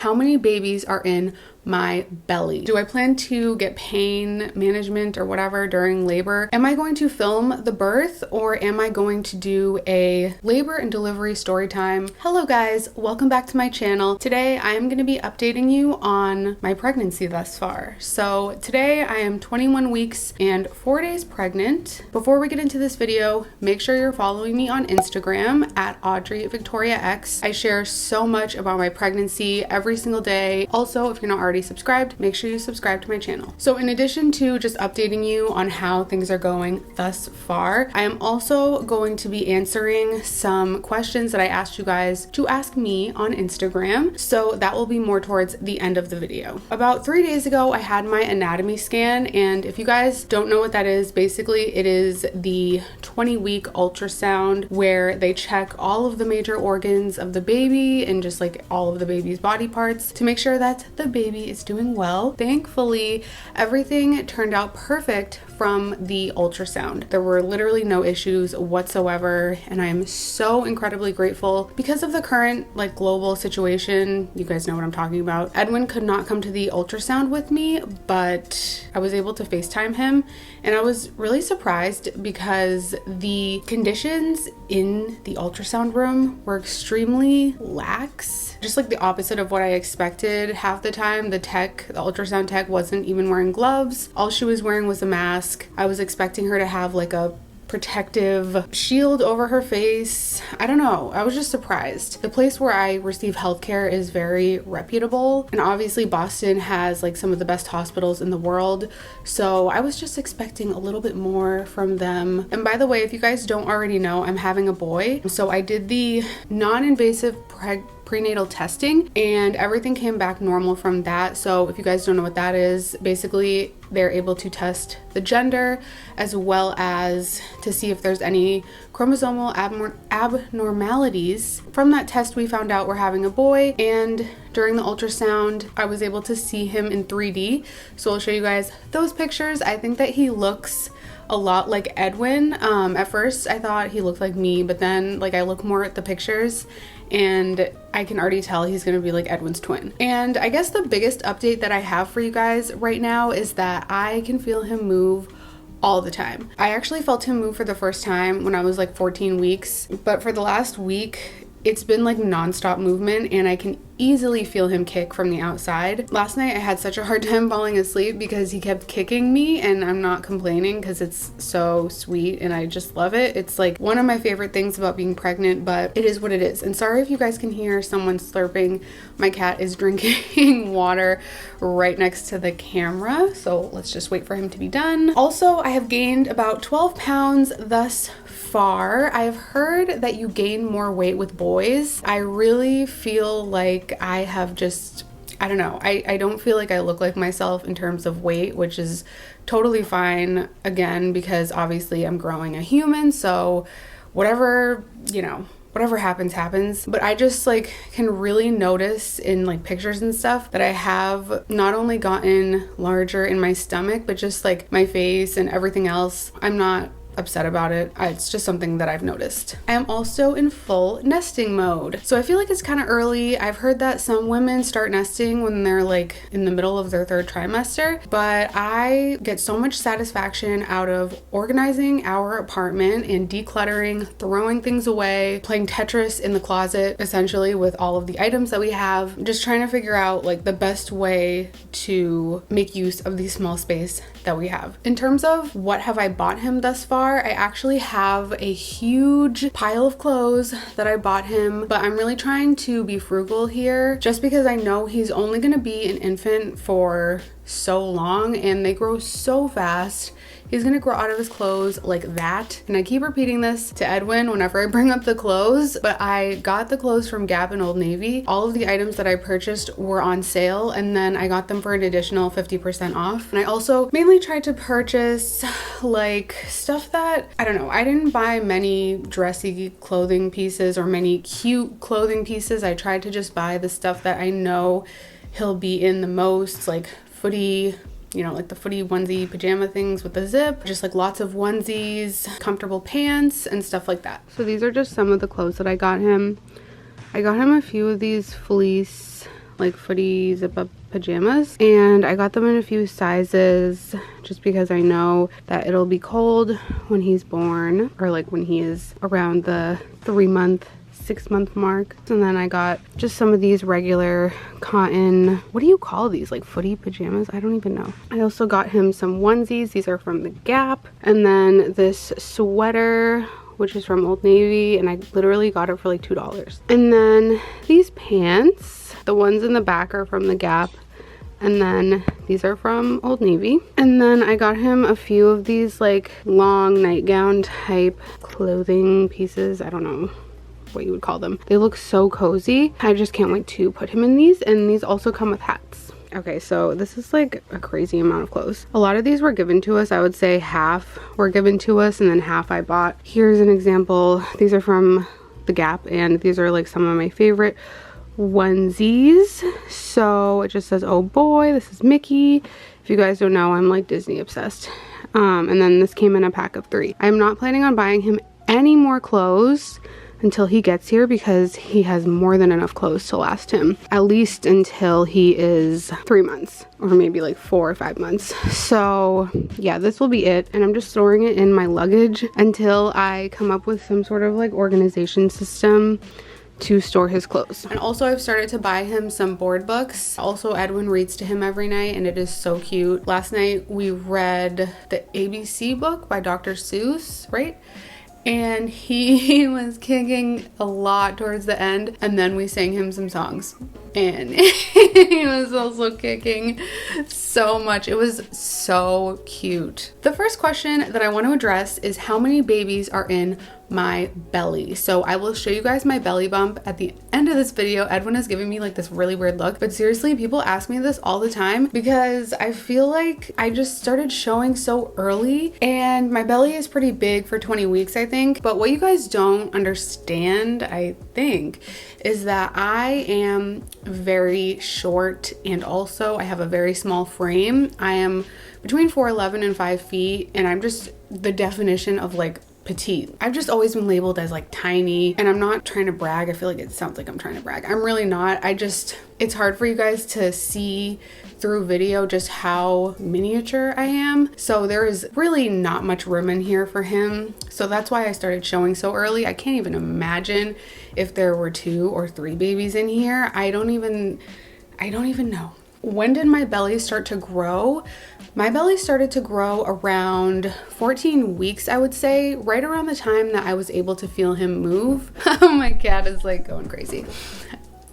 How many babies are in my belly? Do I plan to get pain management or whatever during labor? Am I going to film the birth, or am I going to do a labor and delivery story time? Hello guys, welcome back to my channel. Today I am going to be updating you on my pregnancy thus far. So today I am 21 weeks and 4 days pregnant. Before we get into this video, make sure you're following me on Instagram at Audrey Victoria X. I share so much about my pregnancy every single day. Also, if you're not already subscribed, make sure you subscribe to my channel. So in addition to just updating you on how things are going thus far, I am also going to be answering some questions that I asked you guys to ask me on Instagram. So that will be more towards the end of the video. About 3 days ago, I had my anatomy scan, and if you guys don't know what that is, basically it is the 20-week ultrasound where they check all of the major organs of the baby and just like all of the baby's body parts to make sure that the baby is doing well. Thankfully, everything turned out perfect from the ultrasound. There were literally no issues whatsoever, and I am so incredibly grateful because of the current global situation. You guys know what I'm talking about. Edwin could not come to the ultrasound with me, but I was able to FaceTime him, and I was really surprised because the conditions in the ultrasound room were extremely lax, just like the opposite of what I expected. Half the time the ultrasound tech wasn't even wearing gloves. All she was wearing was a mask. I was expecting her to have like a protective shield over her face. I don't know. I was just surprised. The place where I receive healthcare is very reputable, and obviously Boston has like some of the best hospitals in the world. So I was just expecting a little bit more from them. And by the way, if you guys don't already know, I'm having a boy. So I did the non-invasive prenatal testing and everything came back normal from that. So if you guys don't know what that is, basically they're able to test the gender as well as to see if there's any chromosomal abnormalities. From that test, we found out we're having a boy, and during the ultrasound, I was able to see him in 3D. So I'll show you guys those pictures. I think that he looks a lot like Edwin. At first I thought he looked like me, but then I look more at the pictures and I can already tell he's gonna be like Edwin's twin. And I guess the biggest update that I have for you guys right now is that I can feel him move all the time. I actually felt him move for the first time when I was like 14 weeks, but for the last week it's been like non-stop movement, and I can easily feel him kick from the outside. Last night I had such a hard time falling asleep because he kept kicking me, and I'm not complaining because it's so sweet and I just love it. It's like one of my favorite things about being pregnant, but it is what it is. And sorry if you guys can hear someone slurping. My cat is drinking water right next to the camera, so let's just wait for him to be done. Also, I have gained about 12 pounds thus far. I have heard that you gain more weight with boys. I really feel like I have just, I don't know, I don't feel like I look like myself in terms of weight, which is totally fine, again, because obviously I'm growing a human, so whatever, whatever happens. But I just can really notice in pictures and stuff that I have not only gotten larger in my stomach, but just my face and everything else. I'm not upset about it. It's just something that I've noticed. I am also in full nesting mode. So I feel like it's kind of early. I've heard that some women start nesting when they're in the middle of their 3rd trimester, but I get so much satisfaction out of organizing our apartment and decluttering, throwing things away, playing Tetris in the closet, essentially, with all of the items that we have, just trying to figure out the best way to make use of the small space that we have. In terms of what have I bought him thus far, I actually have a huge pile of clothes that I bought him, but I'm really trying to be frugal here just because I know he's only gonna be an infant for so long and they grow so fast. He's gonna grow out of his clothes like that. And I keep repeating this to Edwin whenever I bring up the clothes, but I got the clothes from Gap and Old Navy. All of the items that I purchased were on sale, and then I got them for an additional 50% off. And I also mainly tried to purchase stuff that, I don't know, I didn't buy many dressy clothing pieces or many cute clothing pieces. I tried to just buy the stuff that I know he'll be in the most, footy, the footy onesie pajama things with the zip, just lots of onesies, comfortable pants and stuff like that. So these are just some of the clothes that I got him. I got him a few of these fleece like footy zip-up pajamas, and I got them in a few sizes just because I know that it'll be cold when he's born, or like when he is around the 3-month, 6-month mark. And then I got just some of these regular cotton, what do you call these, like footy pajamas? I don't even know. I also got him some onesies. These are from the Gap, and then this sweater which is from Old Navy, and I literally got it for like $2. And then these pants, the ones in the back are from the Gap, and then these are from Old Navy. And then I got him a few of these like long nightgown type clothing pieces. I don't know what you would call them. They look so cozy. I just can't wait to put him in these, and these also come with hats. Okay, so this is like a crazy amount of clothes. A lot of these were given to us. I would say half were given to us and then half I bought. Here's an example. These are from the Gap, and these are like some of my favorite onesies. So it just says, oh boy, this is Mickey. If you guys don't know, I'm like Disney obsessed. And then this came in a pack of 3. I'm not planning on buying him any more clothes until he gets here, because he has more than enough clothes to last him at least until he is 3 months, or maybe like 4 or 5 months. So yeah, this will be it, and I'm just storing it in my luggage until I come up with some sort of like organization system to store his clothes. And also I've started to buy him some board books. Also Edwin reads to him every night, and it is so cute. Last night we read the ABC book by Dr. Seuss, right? And he was kicking a lot towards the end, and then we sang him some songs, and he was also kicking so much. It was so cute. The first question that I want to address is how many babies are in my belly. So I will show you guys my belly bump at the end of this video. Edwin is giving me like this really weird look, but seriously, people ask me this all the time because I feel like I just started showing so early, and my belly is pretty big for 20 weeks, I think. But what you guys don't understand, I think, is that I am very short, and also I have a very small frame. I am between 4'11" and 5 feet, and I'm just the definition of like petite. I've just always been labeled as like tiny, and I'm not trying to brag. I feel like it sounds like I'm trying to brag. I'm really not. It's hard for you guys to see through video just how miniature I am. So there is really not much room in here for him. So that's why I started showing so early. I can't even imagine if there were 2 or 3 babies in here. I don't even know. When did my belly start to grow? My belly started to grow around 14 weeks, I would say, right around the time that I was able to feel him move. My cat is like going crazy.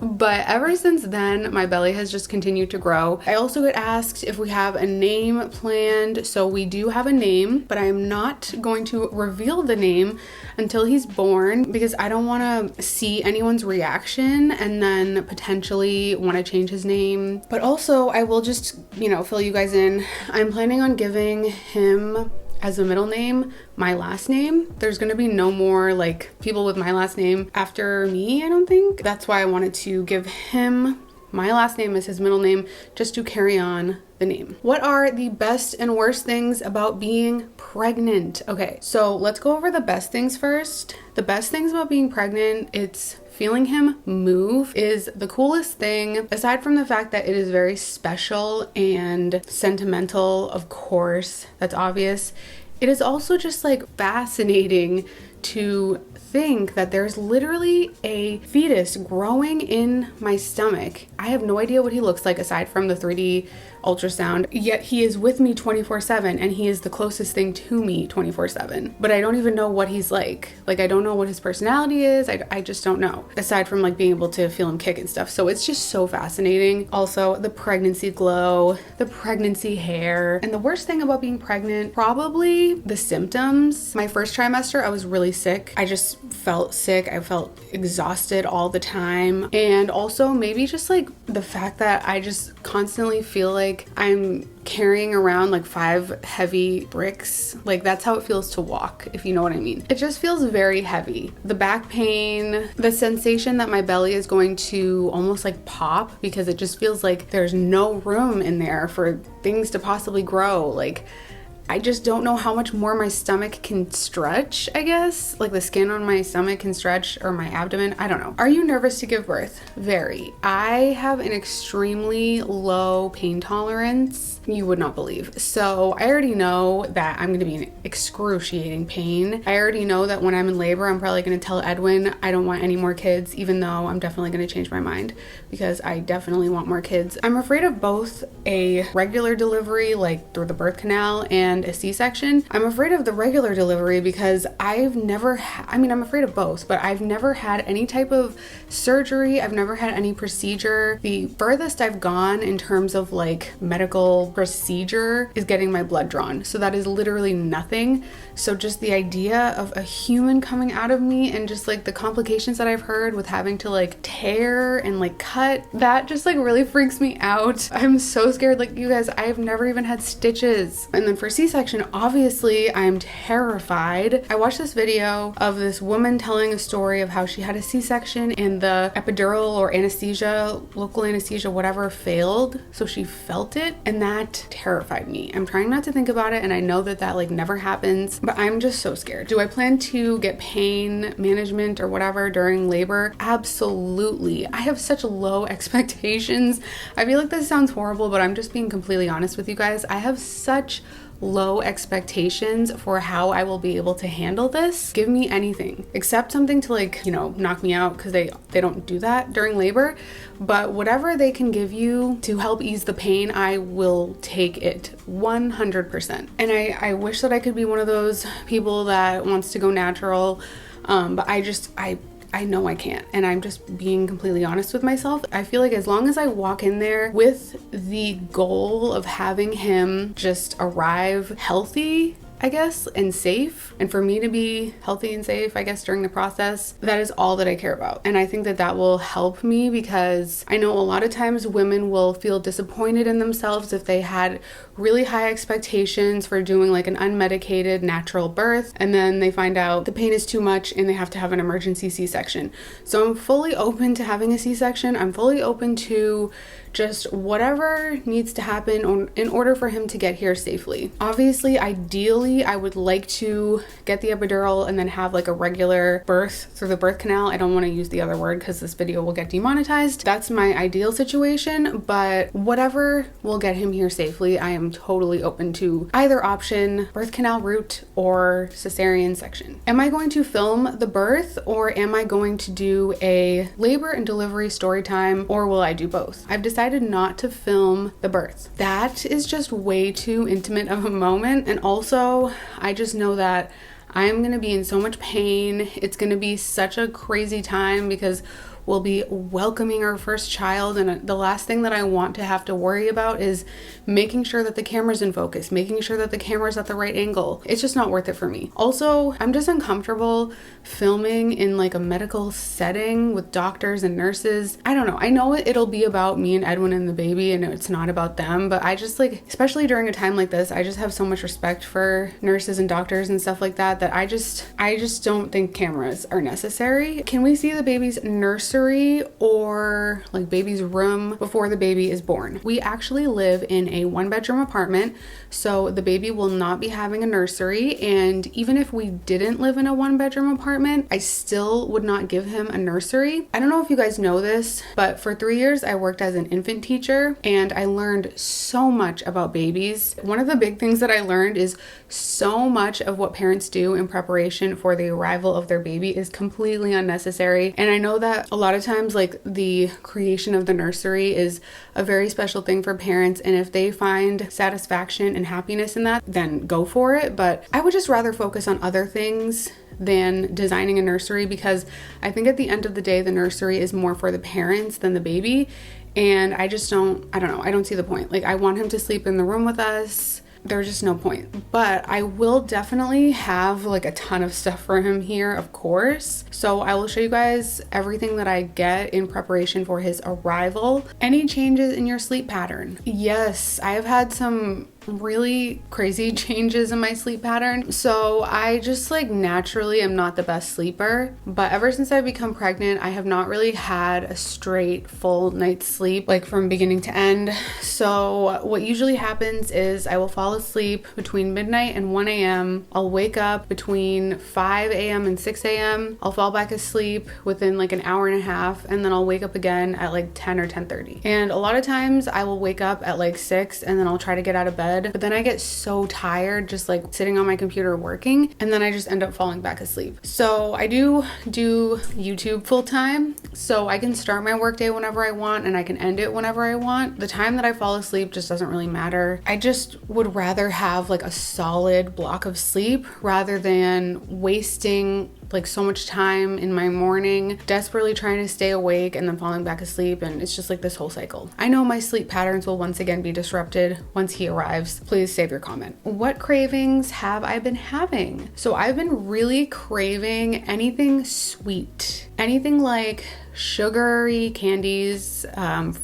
But ever since then, my belly has just continued to grow. I also get asked if we have a name planned. So we do have a name, but I am not going to reveal the name until he's born, because I don't want to see anyone's reaction and then potentially want to change his name. But also, I will just, fill you guys in. I'm planning on giving him as a middle name my last name. There's gonna be no more like people with my last name after me, I don't think. That's why I wanted to give him my last name as his middle name, just to carry on the name. What are the best and worst things about being pregnant? Okay, so let's go over the best things first. The best things about being pregnant, it's feeling him move is the coolest thing, aside from the fact that it is very special and sentimental, of course, that's obvious. It is also just like fascinating to think that there's literally a fetus growing in my stomach. I have no idea what he looks like aside from the 3D ultrasound, yet he is with me 24/7, and he is the closest thing to me 24/7. But I don't even know what he's like. Like, I don't know what his personality is. I just don't know, aside from like being able to feel him kick and stuff. So it's just so fascinating. Also, the pregnancy glow, the pregnancy hair. And the worst thing about being pregnant, probably the symptoms. My first trimester, I was really sick. I just felt sick. I felt exhausted all the time. And also maybe just like the fact that I just constantly feel like I'm carrying around like 5 heavy bricks. Like, that's how it feels to walk, if you know what I mean. It just feels very heavy. The back pain, the sensation that my belly is going to almost like pop, because it just feels like there's no room in there for things to possibly grow. Like, I just don't know how much more my stomach can stretch, I guess. Like the skin on my stomach can stretch, or my abdomen, I don't know. Are you nervous to give birth? Very. I have an extremely low pain tolerance. You would not believe. So I already know that I'm gonna be in excruciating pain. I already know that when I'm in labor, I'm probably gonna tell Edwin I don't want any more kids, even though I'm definitely gonna change my mind because I definitely want more kids. I'm afraid of both a regular delivery, like through the birth canal, and a C-section. I'm afraid of the regular delivery because I've never, I'm afraid of both, but I've never had any type of surgery. I've never had any procedure. The furthest I've gone in terms of like medical procedure is getting my blood drawn. So that is literally nothing. So just the idea of a human coming out of me, and just like the complications that I've heard with having to like tear and like cut, that just like really freaks me out. I'm so scared. Like, you guys, I've never even had stitches. And then for C-section, obviously I'm terrified. I watched this video of this woman telling a story of how she had a C-section and the epidural or anesthesia, local anesthesia, whatever, failed. So she felt it, and that terrified me. I'm trying not to think about it, and I know that that like never happens, but I'm just so scared. Do I plan to get pain management or whatever during labor? Absolutely. I have such low expectations. I feel like this sounds horrible, but I'm just being completely honest with you guys. I have such low expectations for how I will be able to handle this. Give me anything except something to like, you know, knock me out, because they don't do that during labor. But whatever they can give you to help ease the pain, I will take it 100%. And I wish that I could be one of those people that wants to go natural, but I know I can't, and I'm just being completely honest with myself. I feel like as long as I walk in there with the goal of having him just arrive healthy, I guess, and safe, and for me to be healthy and safe, I guess, during the process, that is all that I care about. And I think that that will help me, because I know a lot of times women will feel disappointed in themselves if they had really high expectations for doing like an unmedicated natural birth, and then they find out the pain is too much and they have to have an emergency C-section. So I'm fully open to having a C-section. I'm fully open to just whatever needs to happen in order for him to get here safely. Obviously, ideally, I would like to get the epidural and then have like a regular birth through the birth canal. I don't want to use the other word because this video will get demonetized. That's my ideal situation, but whatever will get him here safely, I am totally open to either option, birth canal route or cesarean section. Am I going to film the birth, or am I going to do a labor and delivery story time, or will I do both? I've decided not to film the birth. That is just way too intimate of a moment, and also I just know that I am gonna be in so much pain. It's gonna be such a crazy time because we'll be welcoming our first child, and the last thing that I want to have to worry about is making sure that the camera's in focus, making sure that the camera's at the right angle. It's just not worth it for me. Also, I'm just uncomfortable filming in like a medical setting with doctors and nurses. I don't know. I know it'll be about me and Edwin and the baby, and it's not about them, but I just like, especially during a time like this, I just have so much respect for nurses and doctors and stuff like that, that I just don't think cameras are necessary. Can we see the baby's nursery or like baby's room before the baby is born? We actually live in a 1-bedroom apartment, so the baby will not be having a nursery. And even if we didn't live in a 1-bedroom apartment, I still would not give him a nursery. I don't know if you guys know this, but for 3 years I worked as an infant teacher, and I learned so much about babies. One of the big things that I learned is so much of what parents do in preparation for the arrival of their baby is completely unnecessary. And I know that a lot of times like the creation of the nursery is a very special thing for parents, and if they find satisfaction and happiness in that, then go for it. But I would just rather focus on other things than designing a nursery, because I think at the end of the day, the nursery is more for the parents than the baby. And I don't know, I don't see the point. Like, I want him to sleep in the room with us. There's just no point. But I will definitely have like a ton of stuff for him here, of course. So I will show you guys everything that I get in preparation for his arrival. Any changes in your sleep pattern? Yes, I have had some really crazy changes in my sleep pattern. So I just like naturally am not the best sleeper, but ever since I've become pregnant, I have not really had a straight full night's sleep, like from beginning to end. So what usually happens is I will fall asleep between midnight and 1 a.m. I'll wake up between 5 a.m. and 6 a.m. I'll fall back asleep within like an hour and a half, and then I'll wake up again at like 10 or 10:30. And a lot of times I will wake up at like 6 and then I'll try to get out of bed, but then I get so tired just like sitting on my computer working, and then I just end up falling back asleep. So I do YouTube full time, so I can start my workday whenever I want and I can end it whenever I want. The time that I fall asleep just doesn't really matter. I just would rather have like a solid block of sleep rather than wasting like so much time in my morning desperately trying to stay awake and then falling back asleep, and it's just like this whole cycle. I know my sleep patterns will once again be disrupted once he arrives. Please save your comment. What cravings have I been having? So I've been really craving anything sweet, anything like sugary candies,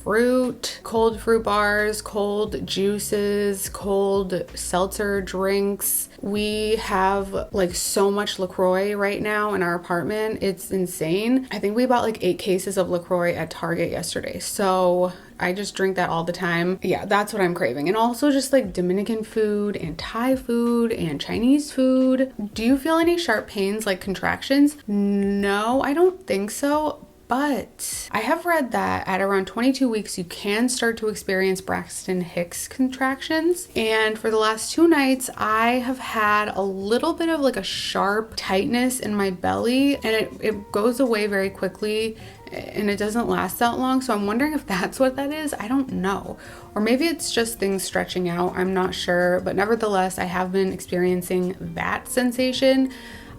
fruit, cold fruit bars, cold juices, cold seltzer drinks. We have like so much LaCroix right now in our apartment. It's insane. I think we bought like 8 cases of LaCroix at Target yesterday. So I just drink that all the time. Yeah, that's what I'm craving. And also just like Dominican food and Thai food and Chinese food. Do you feel any sharp pains like contractions? No, I don't think so. But I have read that at around 22 weeks, you can start to experience Braxton Hicks contractions. And for the last 2 nights, I have had a little bit of like a sharp tightness in my belly, and it goes away very quickly and it doesn't last that long. So I'm wondering if that's what that is. I don't know. Or maybe it's just things stretching out. I'm not sure. But nevertheless, I have been experiencing that sensation.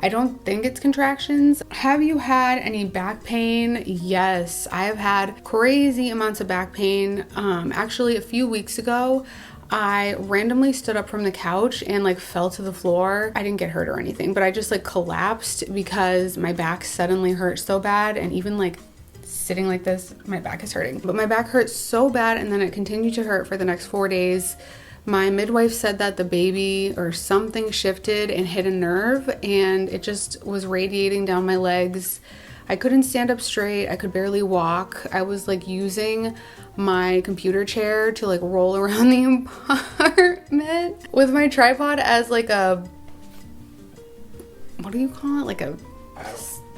I don't think it's contractions. Have you had any back pain? Yes, I have had crazy amounts of back pain. Actually, a few weeks ago, I randomly stood up from the couch and like fell to the floor. I didn't get hurt or anything, but I just like collapsed because my back suddenly hurt so bad, and even like sitting like this, my back is hurting. But my back hurt so bad, and then it continued to hurt for the next 4 days. My midwife said that the baby or something shifted and hit a nerve, and it just was radiating down my legs. I couldn't stand up straight. I could barely walk. I was like using my computer chair to like roll around the apartment with my tripod as like a, what do you call it? Like a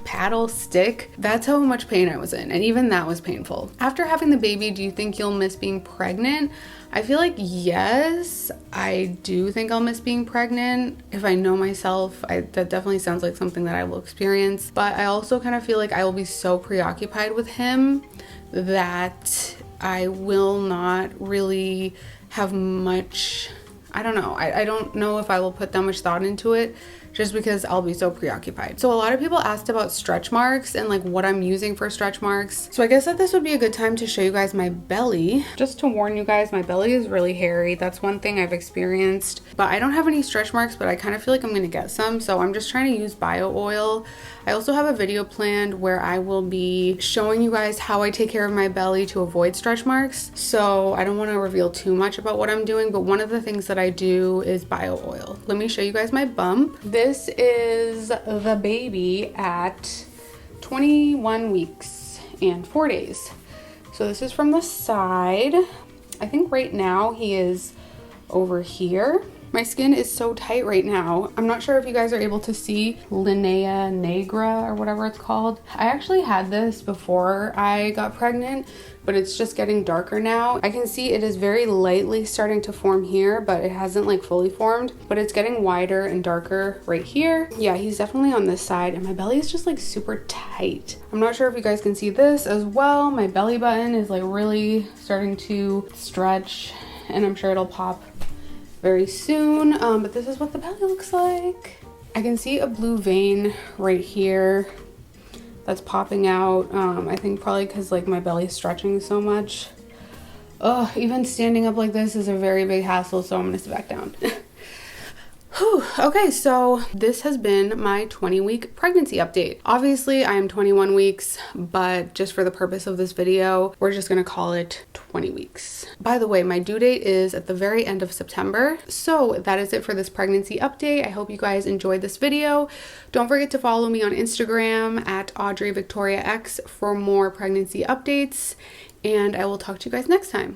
paddle stick. That's how much pain I was in, and even that was painful. After having the baby, do you think you'll miss being pregnant? I feel like yes, I do think I'll miss being pregnant. If I know myself, that definitely sounds like something that I will experience. But I also kind of feel like I will be so preoccupied with him that I will not really have much, I don't know. I don't know if I will put that much thought into it, just because I'll be so preoccupied. So a lot of people asked about stretch marks and like what I'm using for stretch marks. So I guess that this would be a good time to show you guys my belly. Just to warn you guys, my belly is really hairy. That's one thing I've experienced, but I don't have any stretch marks, but I kind of feel like I'm gonna get some. So I'm just trying to use bio oil. I also have a video planned where I will be showing you guys how I take care of my belly to avoid stretch marks. So I don't want to reveal too much about what I'm doing, but one of the things that I do is bio oil. Let me show you guys my bump. This is the baby at 21 weeks and 4 days. So this is from the side. I think right now he is over here. My skin is so tight right now. I'm not sure if you guys are able to see linea nigra or whatever it's called. I actually had this before I got pregnant, but it's just getting darker now. I can see it is very lightly starting to form here, but it hasn't like fully formed, but it's getting wider and darker right here. Yeah, he's definitely on this side, and my belly is just like super tight. I'm not sure if you guys can see this as well. My belly button is like really starting to stretch, and I'm sure it'll pop very soon, but this is what the belly looks like. I can see a blue vein right here that's popping out. I think probably because like my belly's stretching so much. Even standing up like this is a very big hassle, so I'm gonna sit back down. Whew. Okay, so this has been my 20-week pregnancy update. Obviously, I am 21 weeks, but just for the purpose of this video, we're just gonna call it 20 weeks. By the way, my due date is at the very end of September. So that is it for this pregnancy update. I hope you guys enjoyed this video. Don't forget to follow me on Instagram at Audrey Victoria X for more pregnancy updates, and I will talk to you guys next time.